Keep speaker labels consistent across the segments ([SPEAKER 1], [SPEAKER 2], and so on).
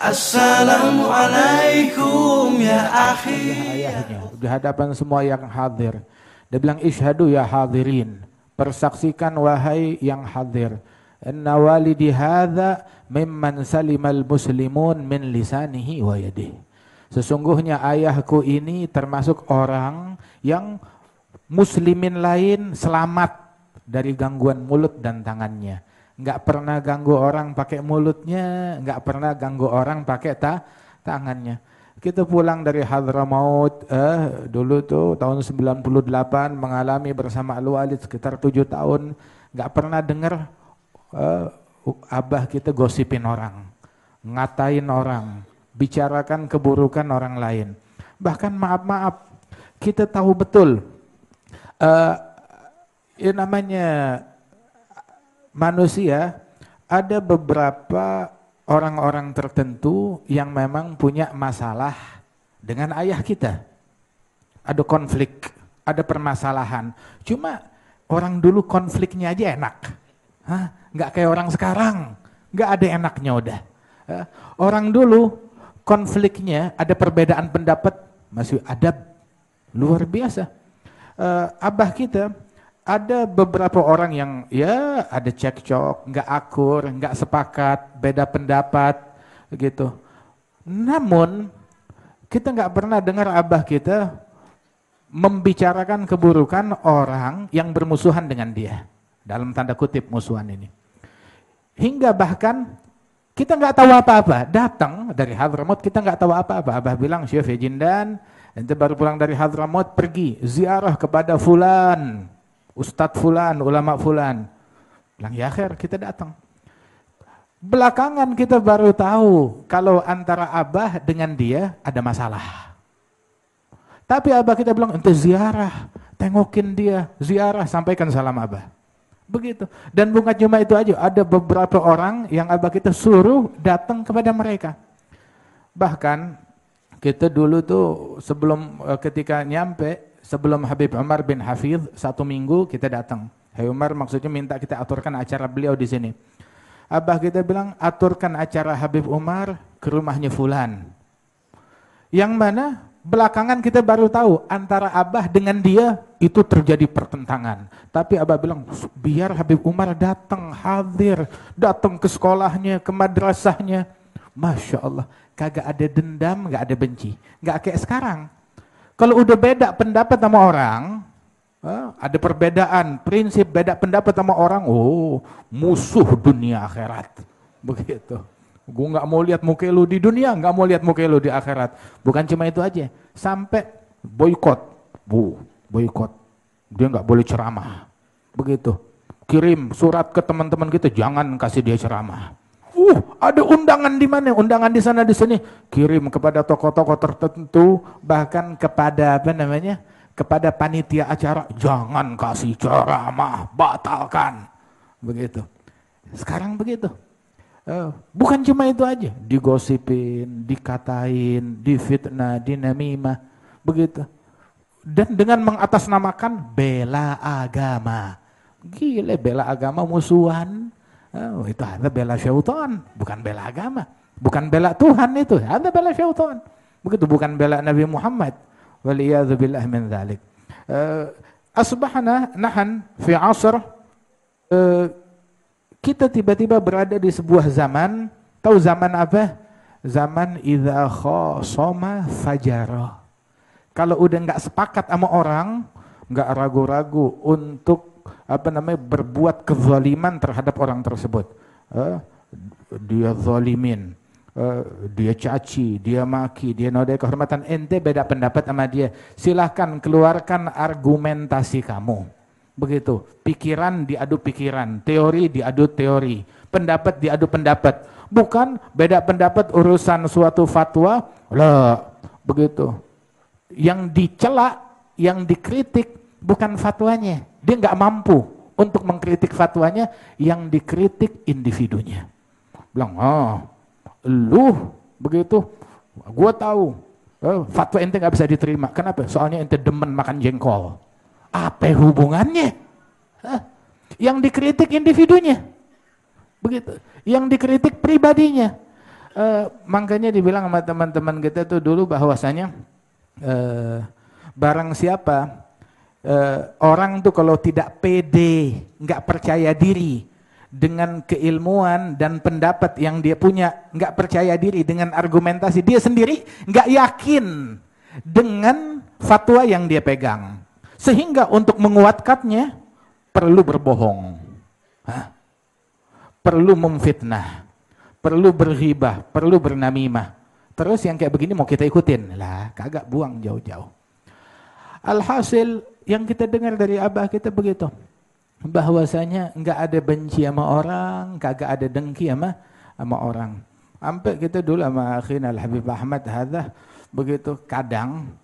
[SPEAKER 1] Assalamualaikum ya akhi.
[SPEAKER 2] Ayahnya di hadapan semua yang hadir. Dia bilang isyhadu ya hadirin. Persaksikan wahai yang hadir. Inna walidi hadza mimman salimal muslimun min lisanihi wa yadihi. Sesungguhnya ayahku ini termasuk orang yang muslimin lain selamat dari gangguan mulut dan tangannya. Enggak pernah ganggu orang pakai mulutnya, enggak pernah ganggu orang pakai tangannya. Kita pulang dari Hadramaut, dulu tuh tahun 98 mengalami bersama Al-Walid sekitar 7 tahun, enggak pernah dengar abah kita gosipin orang, ngatain orang, bicarakan keburukan orang lain. Bahkan maaf-maaf, kita tahu betul, namanya manusia, ada beberapa orang-orang tertentu yang memang punya masalah dengan ayah kita. Ada konflik, ada permasalahan. Cuma orang dulu konfliknya aja enak. Nggak kayak orang sekarang, nggak ada enaknya udah. Orang dulu konfliknya ada perbedaan pendapat, masih adab, luar biasa. Abah kita, ada beberapa orang yang ya ada cekcok, nggak akur, nggak sepakat, beda pendapat gitu. Namun kita nggak pernah dengar abah kita membicarakan keburukan orang yang bermusuhan dengan dia. Dalam tanda kutip musuhan ini. Hingga bahkan kita nggak tahu apa-apa. Datang dari Hadramaut kita nggak tahu apa-apa. Abah bilang, Syekh Jindan, ente baru pulang dari Hadramaut, pergi ziarah kepada fulan, Ustadz fulan, ulama fulan. Bilang, ya khair, kita datang. Belakangan kita baru tahu kalau antara abah dengan dia ada masalah. Tapi abah kita bilang, ente ziarah, tengokin dia, ziarah, sampaikan salam abah. Begitu. Dan bukan cuma itu aja, ada beberapa orang yang abah kita suruh datang kepada mereka. Bahkan kita dulu tuh sebelum ketika nyampe, sebelum Habib Umar bin Hafidh 1 minggu kita datang. Habib Umar maksudnya minta kita aturkan acara beliau di sini. Abah kita bilang aturkan acara Habib Umar ke rumahnya fulan. Yang mana belakangan kita baru tahu antara abah dengan dia itu terjadi pertentangan. Tapi abah bilang biar Habib Umar datang, hadir, datang ke sekolahnya, ke madrasahnya. Masya Allah, kagak ada dendam, gak ada benci. Gak kayak sekarang. Kalau udah beda pendapat sama orang, ada perbedaan prinsip, beda pendapat sama orang, oh musuh dunia akhirat. Begitu. Gue nggak mau lihat muka lu di dunia, nggak mau lihat muka lu di akhirat. Bukan cuma itu aja, sampai boykot, boykot. Dia nggak boleh ceramah. Begitu. Kirim surat ke teman-teman kita, jangan kasih dia ceramah. Ada undangan di mana? Undangan di sana di sini. Kirim kepada tokoh-tokoh tertentu, bahkan kepada apa namanya? Kepada panitia acara, jangan kasih ceramah, batalkan. Begitu. Sekarang begitu. Bukan cuma itu aja, digosipin, dikatain, difitnah, dinamimah, begitu. Dan dengan mengatasnamakan bela agama. Gila, bela agama musuhan. Itu ada bela syaitan, bukan bela agama, bukan bela Tuhan itu, ada bela syaitan. Begitu, bukan bela Nabi Muhammad. Waliyadzubillah min dzalik. Asbahna nahan fi asr, kita tiba-tiba berada di sebuah zaman, tahu zaman apa? Zaman idza khasama fajara. Kalau udah nggak sepakat sama orang, nggak ragu-ragu untuk berbuat kezaliman terhadap orang tersebut. Dia zalimin, dia caci, dia maki, dia nodai kehormatan. Ente beda pendapat sama dia, silahkan keluarkan argumentasi kamu. Begitu, pikiran diadu pikiran, teori diadu teori, pendapat diadu pendapat. Bukan beda pendapat urusan suatu fatwa, lah begitu. Yang dicela, yang dikritik bukan fatwanya, dia nggak mampu untuk mengkritik fatwanya, yang dikritik individunya. Bilang, lu begitu, gua tahu, fatwa ente nggak bisa diterima. Kenapa? Soalnya ente demen makan jengkol. Apa hubungannya? Yang dikritik individunya, begitu. Yang dikritik pribadinya. Makanya dibilang sama teman-teman kita tuh dulu bahwasanya barang siapa orang tuh kalau tidak pede, nggak percaya diri dengan keilmuan dan pendapat yang dia punya, nggak percaya diri dengan argumentasi dia sendiri, nggak yakin dengan fatwa yang dia pegang, sehingga untuk menguatkannya perlu berbohong, perlu memfitnah, perlu berghibah, perlu bernamimah. Terus yang kayak begini mau kita ikutin? Lah, kagak, buang jauh-jauh. Alhasil yang kita dengar dari abah kita begitu, bahwasanya nggak ada benci sama orang, kagak ada dengki sama orang. Sampai kita dulu sama akhina Al-Habib Ahmad hadza begitu kadang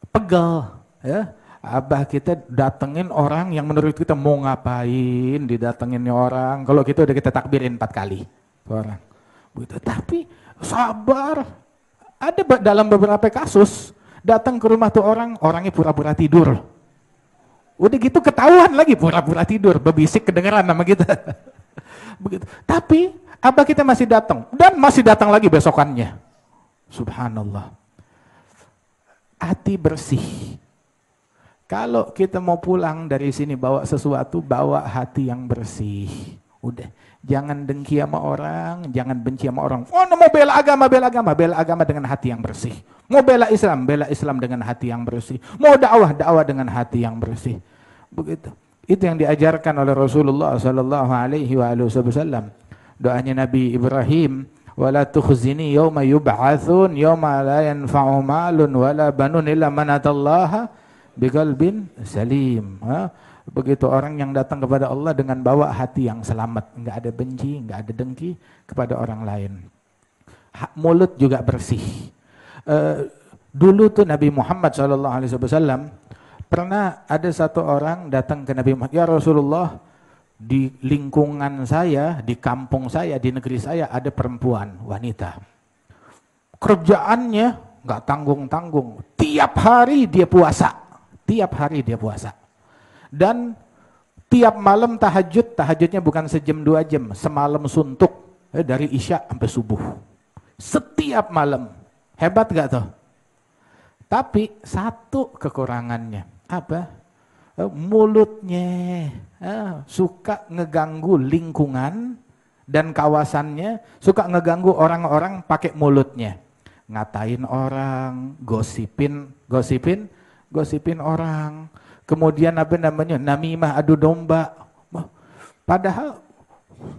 [SPEAKER 2] pegel ya. Abah kita datengin orang yang menurut kita mau ngapain didatenginnya orang. Kalau kita udah kita takbirin 4 kali orang. Begitu. Tapi sabar. Ada dalam beberapa kasus datang ke rumah tuh orang, orangnya pura-pura tidur. Udah gitu ketahuan lagi pura-pura tidur, berbisik kedengeran sama kita. Begitu. Tapi abah kita masih datang dan masih datang lagi besokannya. Subhanallah. Hati bersih. Kalau kita mau pulang dari sini bawa sesuatu, bawa hati yang bersih. Udah, jangan dengki sama orang, jangan benci sama orang. Oh, mau bela agama, bela agama dengan hati yang bersih. Mau bela Islam dengan hati yang bersih. Mau dakwah dengan hati yang bersih. Begitu. Itu yang diajarkan oleh Rasulullah sallallahu alaihi wasallam. Doanya Nabi Ibrahim, wala tukhzini yauma yub'atsun yauma la yanfa'u malun wala banun illa man atallaha biqalbin salim. Begitu orang yang datang kepada Allah dengan bawa hati yang selamat, enggak ada benci, enggak ada dengki kepada orang lain. Mulut juga bersih. Dulu tuh Nabi Muhammad SAW pernah ada satu orang datang ke Nabi Muhammad, ya Rasulullah, di lingkungan saya, di kampung saya, di negeri saya ada perempuan, wanita. Kerjaannya nggak tanggung-tanggung, tiap hari dia puasa. Dan tiap malam tahajudnya bukan sejam 2 jam, semalam suntuk dari Isya sampai subuh. Setiap malam. Hebat gak tuh? Tapi satu kekurangannya. Apa? Mulutnya suka ngeganggu lingkungan dan kawasannya, suka ngeganggu orang-orang pakai mulutnya. Ngatain orang, gosipin orang. Kemudian apa namanya? Namimah, adu domba. Padahal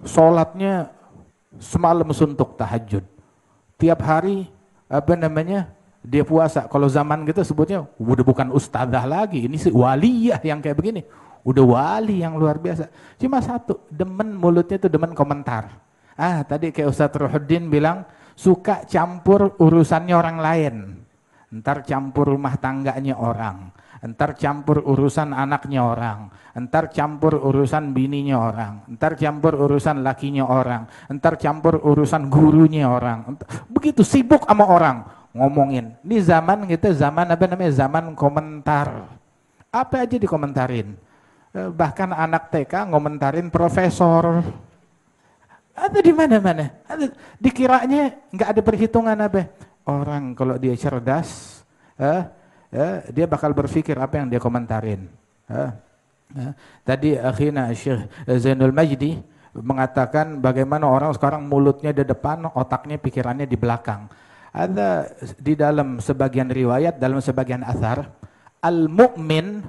[SPEAKER 2] sholatnya semalam suntuk tahajud. Tiap hari apa namanya? Dia puasa. Kalau zaman kita sebutnya udah bukan ustadzah lagi, ini sih waliyah yang kayak begini. Udah wali yang luar biasa. Cuma satu, demen mulutnya itu demen komentar. Tadi kayak Ustadz Ruhuddin bilang, suka campur urusannya orang lain. Ntar campur rumah tangganya orang. Ntar campur urusan anaknya orang. Ntar campur urusan bininya orang. Ntar campur urusan lakinya orang. Ntar campur urusan gurunya orang. Begitu sibuk sama orang. Ngomongin. Ini zaman kita zaman apa namanya? Zaman komentar. Apa aja dikomentarin. Bahkan anak TK ngomentarin profesor. Ada di mana-mana. Dikiranya nggak ada perhitungan apa. Orang kalau dia cerdas, dia bakal berpikir apa yang dia komentarin. Tadi akhina Syekh Zainul Majdi mengatakan bagaimana orang sekarang mulutnya di depan, otaknya, pikirannya di belakang. Ada di dalam sebagian riwayat, dalam sebagian athar, al-mu'min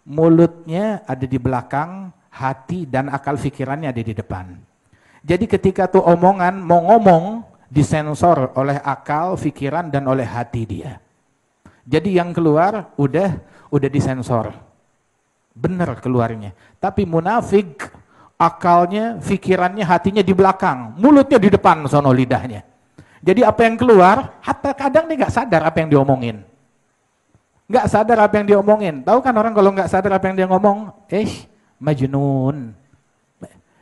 [SPEAKER 2] mulutnya ada di belakang, hati dan akal pikirannya ada di depan. Jadi ketika tuh omongan mau ngomong, disensor oleh akal, pikiran dan oleh hati dia. Jadi yang keluar udah disensor. Benar keluarnya. Tapi munafik, akalnya, pikirannya, hatinya di belakang, mulutnya di depan sono lidahnya. Jadi apa yang keluar, hatta kadang dia nggak sadar apa yang diomongin. Nggak sadar apa yang diomongin. Tahu kan orang kalau nggak sadar apa yang dia ngomong, majnun.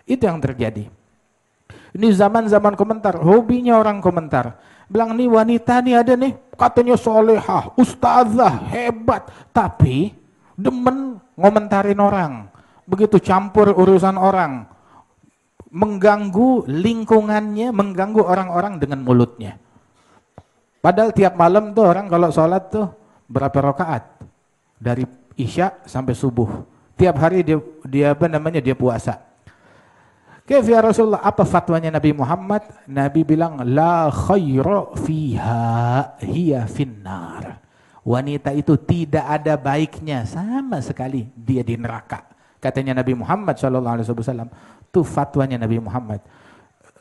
[SPEAKER 2] Itu yang terjadi. Ini zaman-zaman komentar, hobinya orang komentar. Bilang nih wanita nih ada nih, katanya solehah, ustazah, hebat. Tapi demen ngomentarin orang. Begitu campur urusan orang. mengganggu lingkungannya, mengganggu orang-orang dengan mulutnya. Padahal tiap malam tuh orang kalau sholat tuh berapa rakaat? Dari Isya sampai subuh. Tiap hari dia puasa. Kaif ya Rasulullah, apa fatwanya Nabi Muhammad? Nabi bilang, la khaira fiha hiya finnar. Wanita itu tidak ada baiknya sama sekali, dia di neraka. Katanya Nabi Muhammad SAW. Itu fatwanya Nabi Muhammad.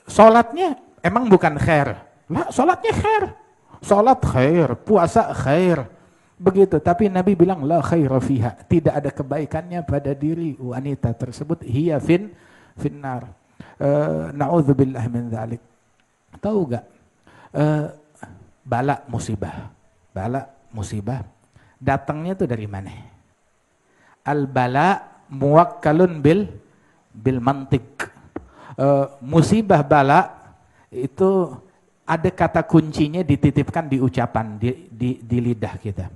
[SPEAKER 2] Sholatnya emang bukan khair. Lah, sholatnya khair. Sholat khair, puasa khair. Begitu, tapi Nabi bilang la khaira fiha, tidak ada kebaikannya pada diri wanita tersebut, hiya finnar. Na'udzubillah min dzalik. Tahu enggak? Bala musibah datangnya itu dari mana? Al bala muwakkalun bil mantiq. Musibah bala itu ada kata kuncinya dititipkan di ucapan di lidah kita.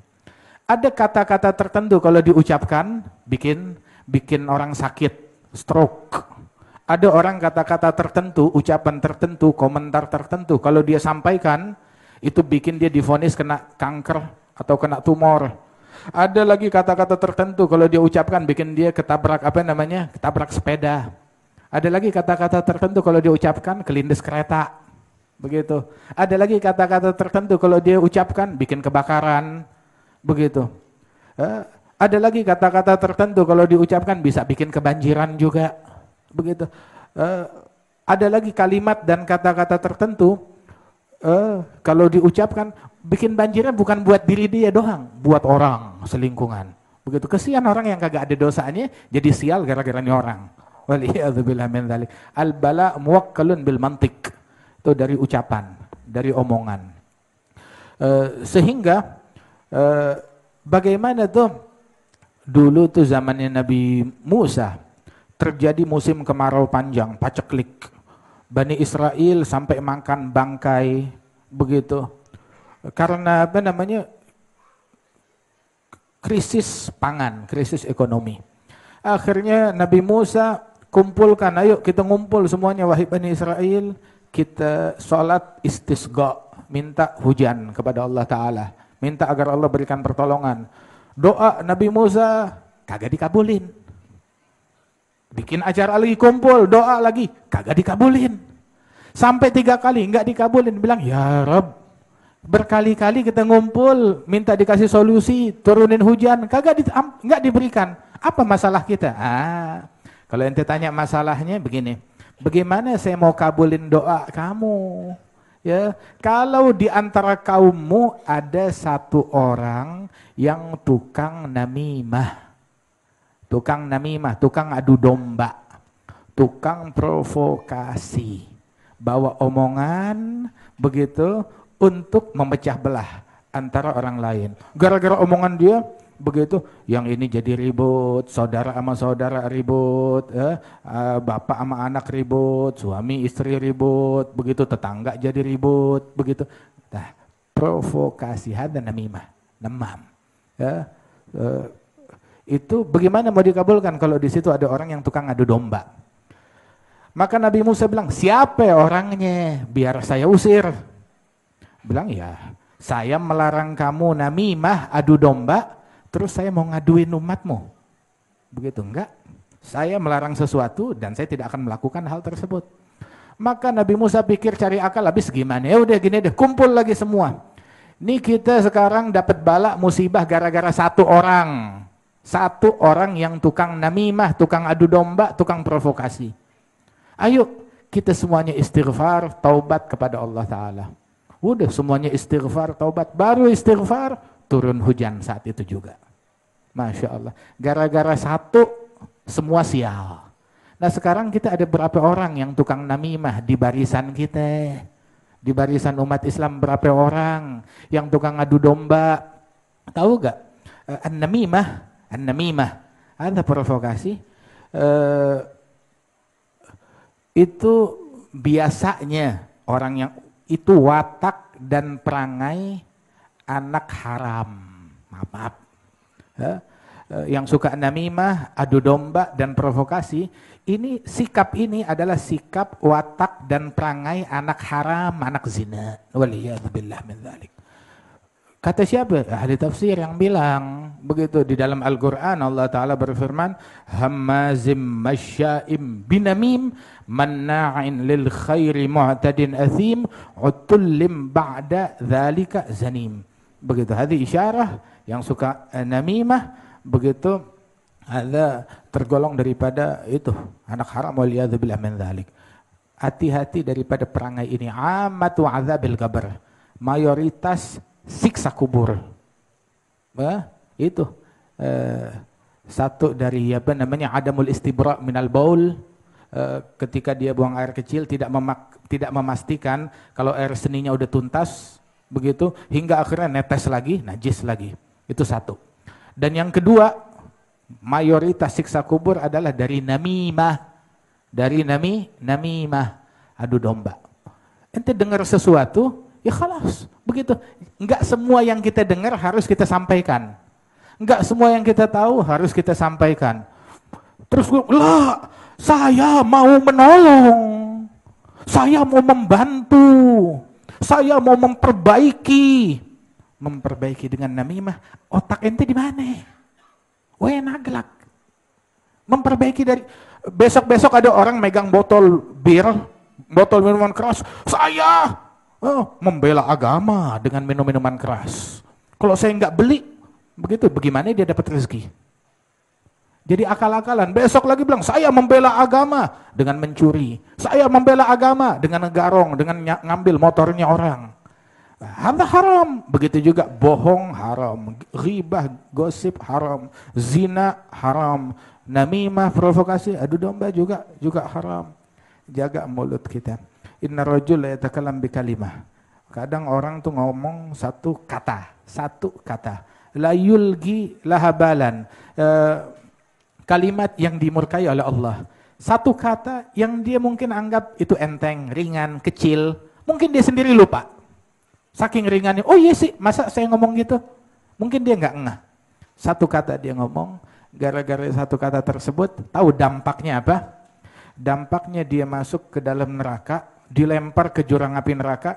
[SPEAKER 2] Ada kata-kata tertentu kalau diucapkan bikin orang sakit, stroke. Ada orang kata-kata tertentu, ucapan tertentu, komentar tertentu kalau dia sampaikan itu bikin dia divonis kena kanker atau kena tumor. Ada lagi kata-kata tertentu kalau dia ucapkan bikin dia ketabrak ketabrak sepeda. Ada lagi kata-kata tertentu kalau dia ucapkan kelindes kereta. Begitu. Ada lagi kata-kata tertentu kalau dia ucapkan bikin kebakaran. Begitu. Ada lagi kata-kata tertentu kalau diucapkan bisa bikin kebanjiran juga. Begitu. Ada lagi kalimat dan kata-kata tertentu kalau diucapkan bikin banjirnya bukan buat diri dia doang, buat orang selingkungan. Begitu. Kesian orang yang kagak ada dosanya jadi sial gara-gara ini orang. Waliyadzubillah min dzalik. Al bala muwakkalun bil mantiq. Itu dari ucapan, dari omongan. Sehingga bagaimana tuh dulu tuh zamannya Nabi Musa terjadi musim kemarau panjang, paceklik. Bani Israel sampai makan bangkai begitu. Karena krisis pangan, krisis ekonomi. Akhirnya Nabi Musa kumpulkan, ayo kita ngumpul semuanya wahai Bani Israel, kita sholat istisqa, minta hujan kepada Allah Ta'ala. Minta agar Allah berikan pertolongan. Doa Nabi Musa kagak dikabulin. Bikin acara lagi kumpul, doa lagi kagak dikabulin. Sampai 3 kali enggak dikabulin, bilang ya Rabb, berkali-kali kita ngumpul minta dikasih solusi, turunin hujan, enggak diberikan. Apa masalah kita? Kalau ente tanya masalahnya begini, bagaimana saya mau kabulin doa kamu? Ya, kalau di antara kaummu ada satu orang yang tukang namimah, tukang adu domba, tukang provokasi, bawa omongan begitu untuk memecah belah antara orang lain. Gara-gara omongan dia begitu, yang ini jadi ribut, saudara sama saudara ribut, bapak sama anak ribut, suami istri ribut, begitu tetangga jadi ribut, begitu. Nah, provokasi hada namimah, namam. Ya, itu bagaimana mau dikabulkan kalau di situ ada orang yang tukang adu domba? Maka Nabi Musa bilang, siapa orangnya? Biar saya usir. Bilang ya, saya melarang kamu namimah, adu domba. Terus saya mau ngaduin umatmu. Begitu enggak? Saya melarang sesuatu dan saya tidak akan melakukan hal tersebut. Maka Nabi Musa pikir cari akal, habis gimana? Ya udah gini deh, kumpul lagi semua. Ini kita sekarang dapat bala musibah gara-gara satu orang. Satu orang yang tukang namimah, tukang adu domba, tukang provokasi. Ayo kita semuanya istighfar, taubat kepada Allah Ta'ala. Udah semuanya istighfar, taubat. Baru istighfar, turun hujan saat itu juga. Masya Allah. Gara-gara satu, semua sial. Nah sekarang kita ada berapa orang yang tukang namimah di barisan kita? Di barisan umat Islam berapa orang yang tukang adu domba? Tahu gak? An-namimah. Ada provokasi. Itu biasanya orang yang itu watak dan perangai anak haram. Maaf. yang suka namimah, adu domba dan provokasi. Ini sikap ini adalah sikap, watak dan perangai anak haram, anak zina. Waliyadzubillah min dzalik. Kata siapa? Ahli tafsir yang bilang begitu. Di dalam Al-Quran Allah Ta'ala berfirman, hammazim masya'im binamim manna'in lil khairi mu'tadin athim utullim ba'da dhalika zanim. Begitu. Hadi isyarah yang suka namimah, begitu ada tergolong daripada itu anak haram, waliyadzubillah min dzalik. Hati-hati daripada perangai ini. Amatu azabil qabr, mayoritas siksa kubur. Itu satu dari apa namanya adamul istibra minal baul, ketika dia buang air kecil tidak memastikan kalau air seninya udah tuntas, begitu hingga akhirnya netes lagi, najis lagi. Itu satu. Dan yang kedua, mayoritas siksa kubur adalah dari namimah. Dari namimah, adu domba. Ente dengar sesuatu, ya khalas, begitu. Enggak semua yang kita dengar harus kita sampaikan. Enggak semua yang kita tahu harus kita sampaikan. Terus, lah, saya mau menolong. Saya mau membantu. Saya mau memperbaiki. Memperbaiki dengan namimah, otak ente di mana? Weh naglak. Memperbaiki dari besok-besok ada orang megang botol bir, botol minuman keras. Saya membela agama dengan minum-minuman keras. Kalau saya nggak beli, begitu, bagaimana dia dapat rezeki? Jadi akal-akalan. Besok lagi bilang, saya membela agama dengan mencuri. Saya membela agama dengan ngegarong, dengan ngambil motornya orang. Hadza haram. Begitu juga bohong haram, ghibah, gosip haram, zina haram, namimah, provokasi, adu domba juga haram. Jaga mulut kita. Inna rajul la yatakallam bi kalimah. Kadang orang tuh ngomong satu kata. La yulgi lahabalan. Kalimat yang dimurkai oleh Allah. Satu kata yang dia mungkin anggap itu enteng, ringan, kecil. Mungkin dia sendiri lupa. Saking ringannya, oh iya sih, masa saya ngomong gitu? Mungkin dia nggak ngeh. Satu kata dia ngomong, gara-gara satu kata tersebut, tahu dampaknya apa? Dampaknya dia masuk ke dalam neraka, dilempar ke jurang api neraka,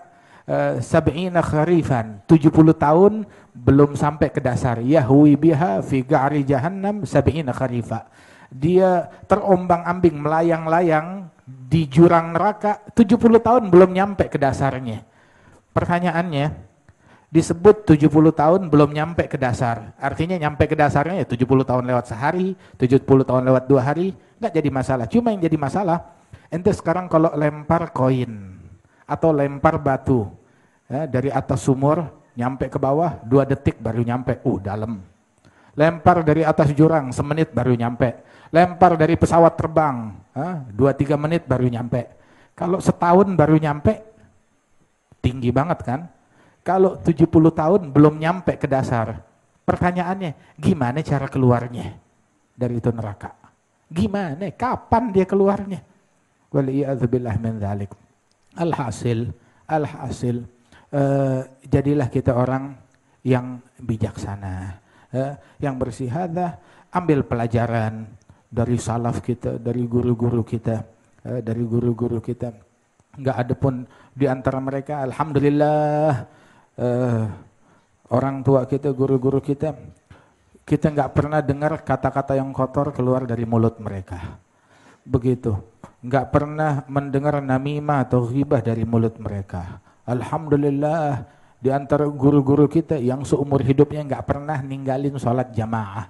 [SPEAKER 2] sab'ina kharifan, 70 tahun belum sampai ke dasar. Yahwi biha fi ga'ri jahannam sab'ina kharifa. Dia terombang-ambing, melayang-layang di jurang neraka 70 tahun belum nyampe ke dasarnya. Pertanyaannya, disebut 70 tahun belum nyampe ke dasar. Artinya nyampe ke dasarnya ya 70 tahun lewat sehari, 70 tahun lewat 2 hari, nggak jadi masalah. Cuma yang jadi masalah, ente sekarang kalau lempar koin atau lempar batu ya, dari atas sumur nyampe ke bawah 2 detik baru nyampe, dalam. Lempar dari atas jurang semenit baru nyampe. Lempar dari pesawat terbang 2-3 menit baru nyampe. Kalau setahun baru nyampe, tinggi banget kan? Kalau 70 tahun belum nyampe ke dasar, pertanyaannya gimana cara keluarnya dari itu neraka? Gimana? Kapan dia keluarnya? Waliyadzubillah min dzalik. Alhasil, jadilah kita orang yang bijaksana, yang bersihadah, ambil pelajaran dari salaf kita, dari guru-guru kita, Enggak ada pun di antara mereka, alhamdulillah, orang tua kita, guru-guru kita enggak pernah dengar kata-kata yang kotor keluar dari mulut mereka. Begitu. Enggak pernah mendengar namimah atau ghibah dari mulut mereka. Alhamdulillah, di antara guru-guru kita yang seumur hidupnya enggak pernah ninggalin sholat jamaah.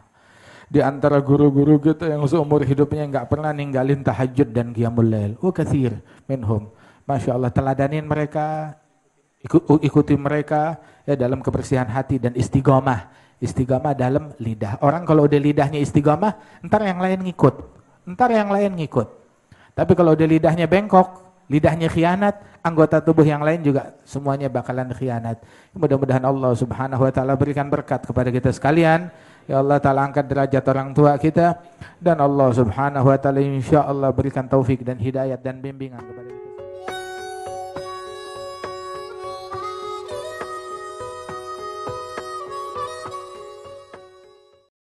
[SPEAKER 2] Di antara guru-guru kita yang seumur hidupnya enggak pernah ninggalin tahajud dan qiyamul lail. Katsir minhum. Masya Allah, teladanin mereka, ikuti mereka ya, dalam kebersihan hati dan istiqomah. Istiqomah dalam lidah. Orang kalau udah lidahnya istiqomah, ntar yang lain ngikut. Tapi kalau udah lidahnya bengkok, lidahnya khianat, anggota tubuh yang lain juga semuanya bakalan khianat. Mudah-mudahan Allah Subhanahu wa taala berikan berkat kepada kita sekalian. Ya Allah Ta'ala angkat derajat orang tua kita, dan Allah Subhanahu wa taala insyaallah berikan taufik dan hidayat dan bimbingan kepada kita.